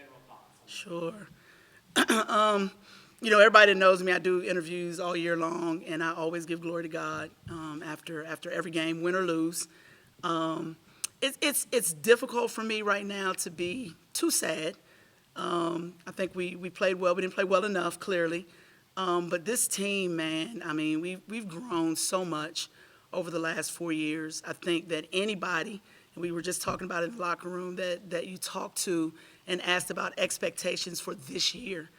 general thoughts on Sure. Everybody that knows me, I do interviews all year long, and I always give glory to God after every game, win or lose. Um, it's difficult for me right now to be too sad. I think we played well. We didn't play well enough, clearly. But this team, man, I mean, we've grown so much over the last 4 years. I think that anybody, and we were just talking about it in the locker room, that you talk to and asked about expectations for this year.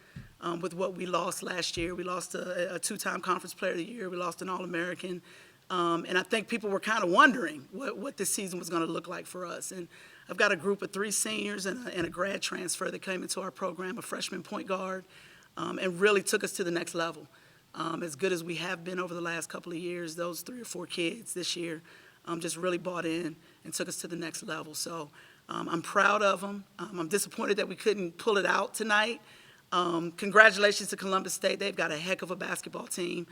With what we lost last year, we lost a two-time Conference Player of the Year. We lost an All-American. And I think people were kind of wondering what this season was going to look like for us. And I've got a group of 3 seniors and a grad transfer that came into our program, a freshman point guard, and really took us to the next level. As good as we have been over the last couple of years, those 3 or 4 kids this year just really bought in and took us to the next level. So I'm proud of them. I'm disappointed that we couldn't pull it out tonight. Congratulations to Columbus State. They've got a heck of a basketball team.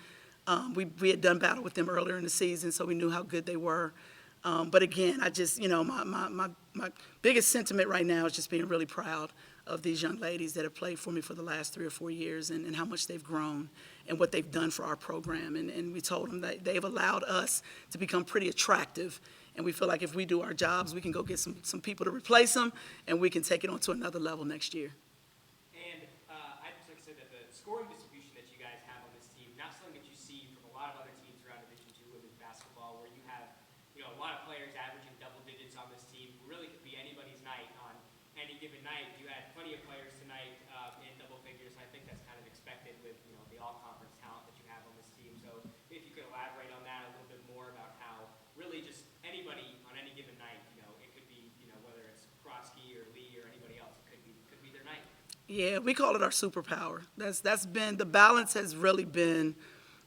We had done battle with them earlier in the season, so we knew how good they were. But again, I just, my biggest sentiment right now is just being really proud of these young ladies that have played for me for the last 3 or 4 years and how much they've grown and what they've done for our program. And we told them that they've allowed us to become pretty attractive. And we feel like if we do our jobs, we can go get some people to replace them, and we can take it on to another level next year. And I'd just like to say that the scoring distribution that you guys have on this team, not something that you see from a lot of other teams around Division II women's basketball, where you have a lot of players averaging double digits on this team. It really could be anybody's night on any given night. You had plenty of players tonight in double figures. I think that's kind of expected with the all-conference talent that you have on this team. So if you could elaborate on that a little bit more about how really just anybody on any given night, it could be whether it's Krotsky or Lee or anybody else, it could be their night. Yeah, we call it our superpower. That's been the balance has really been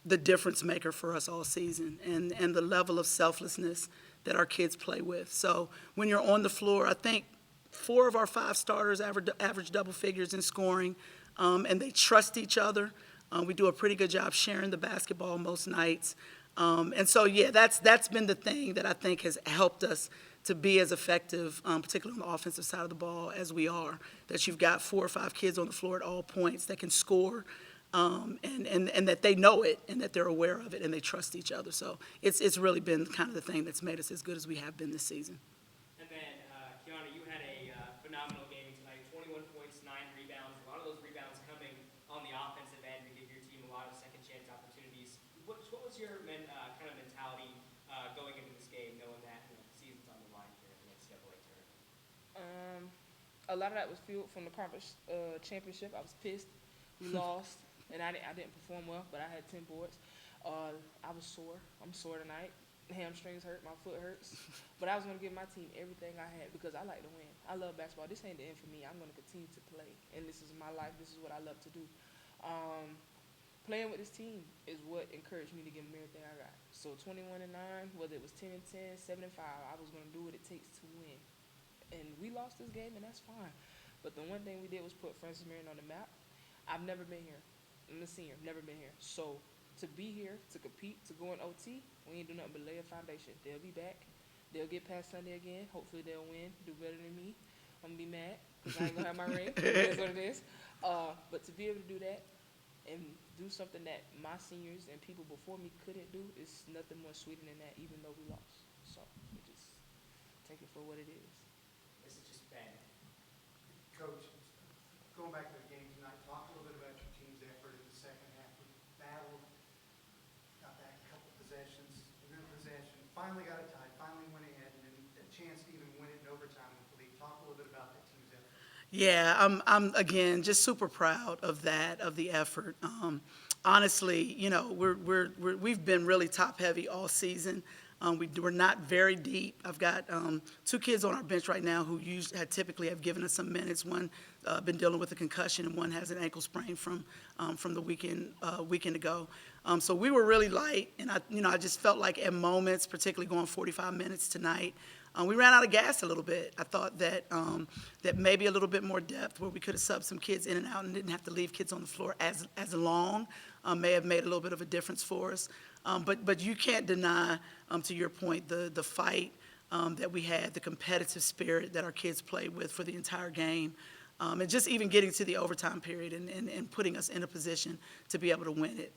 the difference maker for us all season, and the level of selflessness that our kids play with. So when you're on the floor, I think 4 of our 5 starters average double figures in scoring, and they trust each other. We do a pretty good job sharing the basketball most nights. And so, yeah, that's been the thing that I think has helped us to be as effective, particularly on the offensive side of the ball, as we are, that you've got 4 or 5 kids on the floor at all points that can score, and that they know it and that they're aware of it and they trust each other. So it's really been kind of the thing that's made us as good as we have been this season. And then, Kiana, you had a phenomenal game tonight, 21 points, 9 rebounds. A lot of those rebounds coming on the offensive end to give your team a lot of second chance opportunities. What was your kind of mentality going into this game, knowing that the season's on the line here in the NCAA tournament? A lot of that was fueled from the conference championship. I was pissed. We lost, and I didn't perform well, but I had 10 boards. I was sore. I'm sore tonight. Hamstrings hurt. My foot hurts. But I was going to give my team everything I had because I like to win. I love basketball. This ain't the end for me. I'm going to continue to play, and this is my life. This is what I love to do. Playing with this team is what encouraged me to give them everything I got. So 21-9, whether it was 10-10, 7-5, I was going to do what it takes to win. And we lost this game, and that's fine. But the one thing we did was put Francis Marion on the map. I've never been here. I'm a senior, never been here. So to be here, to compete, to go in OT, we ain't do nothing but lay a foundation. They'll be back. They'll get past Sunday again. Hopefully they'll win, do better than me. I'm going to be mad because I ain't going to have my ring. It is what it is. But to be able to do that and do something that my seniors and people before me couldn't do is nothing more sweeter than that, even though we lost. So we just take it for what it is. This is just bad. Coach, going back to the game tonight, talk a little bit about your team's effort in the second half. We battled, got back a couple possessions, good possession, finally got it tied, finally went ahead, and then a chance to even win it in overtime with the lead. Talk a little bit about that team's effort. Yeah, I'm again just super proud of that, of the effort. Honestly, we've been really top heavy all season. We're not very deep. I've got 2 kids on our bench right now who typically have given us some minutes. One been dealing with a concussion, and one has an ankle sprain from the weekend ago. So we were really light, and I just felt like at moments, particularly going 45 minutes tonight, we ran out of gas a little bit. I thought that maybe a little bit more depth where we could have subbed some kids in and out and didn't have to leave kids on the floor as long may have made a little bit of a difference for us. But you can't deny, to your point, the fight that we had, the competitive spirit that our kids played with for the entire game. And just even getting to the overtime period and putting us in a position to be able to win it.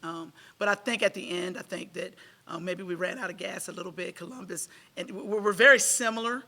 But I think at the end, I think that maybe we ran out of gas a little bit. Columbus, and we're very similar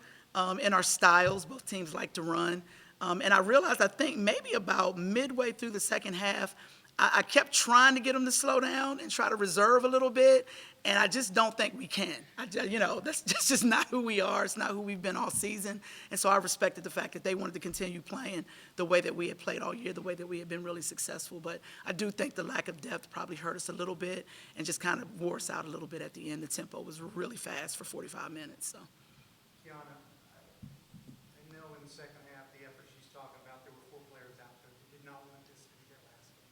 in our styles. Both teams like to run. And I realized, I think maybe about midway through the second half, I kept trying to get them to slow down and try to reserve a little bit, and I just don't think we can. That's just not who we are. It's not who we've been all season. And so I respected the fact that they wanted to continue playing the way that we had played all year, the way that we had been really successful. But I do think the lack of depth probably hurt us a little bit and just kind of wore us out a little bit at the end. The tempo was really fast for 45 minutes. So. Kiana, I know in the second half, the effort she's talking about, there were 4 players out there that did not want this to be their last game.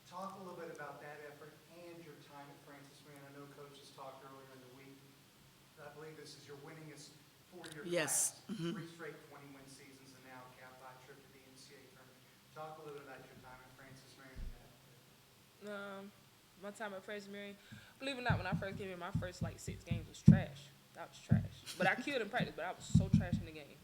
Talk a little bit about that effort and your time at Francis Marion. I know Coach has talked earlier in the week. I believe this is your winningest 4-year Yes. class. 3 straight 20-win seasons and now capped by a trip to the NCAA tournament. Talk a little bit about your time at Francis Marion. My time at Francis Marion, believe it or not, when I first came in, my first 6 games was trash. That was trash. But I killed in practice, but I was so trash in the game.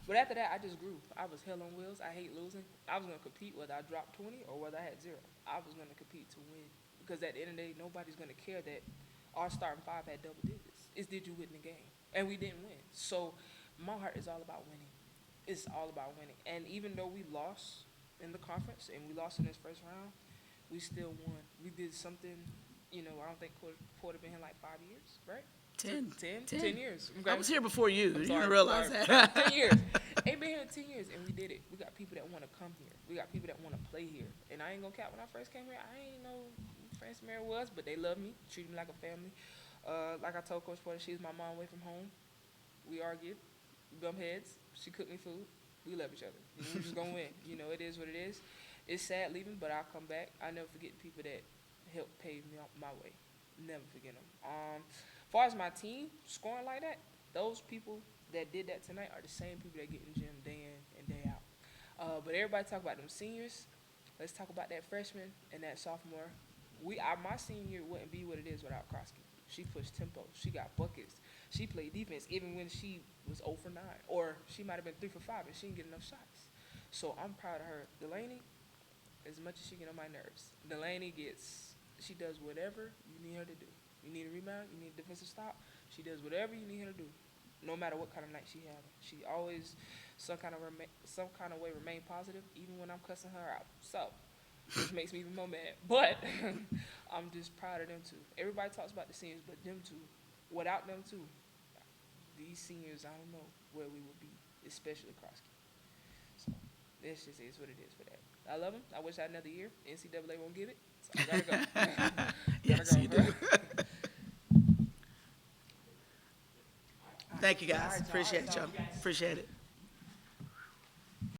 But after that, I just grew. I was hell on wheels. I hate losing. I was going to compete whether I dropped 20 or whether I had 0. I was going to compete to win. Because at the end of the day, nobody's going to care that our starting 5 had double digits. It's did you win the game? And we didn't win. So my heart is all about winning. It's all about winning. And even though we lost in the conference and we lost in this first round, we still won. We did something, I don't think Porter been here 5 years, right? 10 years. Okay. I was here before you. You Sorry, didn't realize sorry. that. 10 years. Ain't been here 10 years, and we did it. We got people that want to come here. We got people that want to play here. And I ain't gonna cap, when I first came here, I ain't know who Francis Marion was, but they love me, treat me like a family. Like I told Coach Porter, she's my mom away from home. We argued, we bump heads. She cooked me food. We love each other. We're just gonna win. It is what it is. It's sad leaving, but I'll come back. I never forget the people that helped pave me my way. Never forget them. As far as my team scoring like that, those people that did that tonight are the same people that get in the gym day in and day out. But everybody talk about them seniors. Let's talk about that freshman and that sophomore. My senior year wouldn't be what it is without Krosky. She pushed tempo. She got buckets. She played defense even when she was 0 for 9. Or she might have been 3 for 5 and she didn't get enough shots. So I'm proud of her. Delaney, as much as she get on my nerves, she does whatever you need her to do. You need a rebound, you need a defensive stop. She does whatever you need her to do, no matter what kind of night she having. She always some kind of way remain positive, even when I'm cussing her out. So, which makes me even more mad. But I'm just proud of them too. Everybody talks about the seniors, but them two, without them two, these seniors, I don't know where we would be, especially Krosky. So this just is what it is for that. I love them. I wish I had another year. NCAA won't give it, so I gotta go. Yes, you do. Thank you, guys. Appreciate y'all. Appreciate it.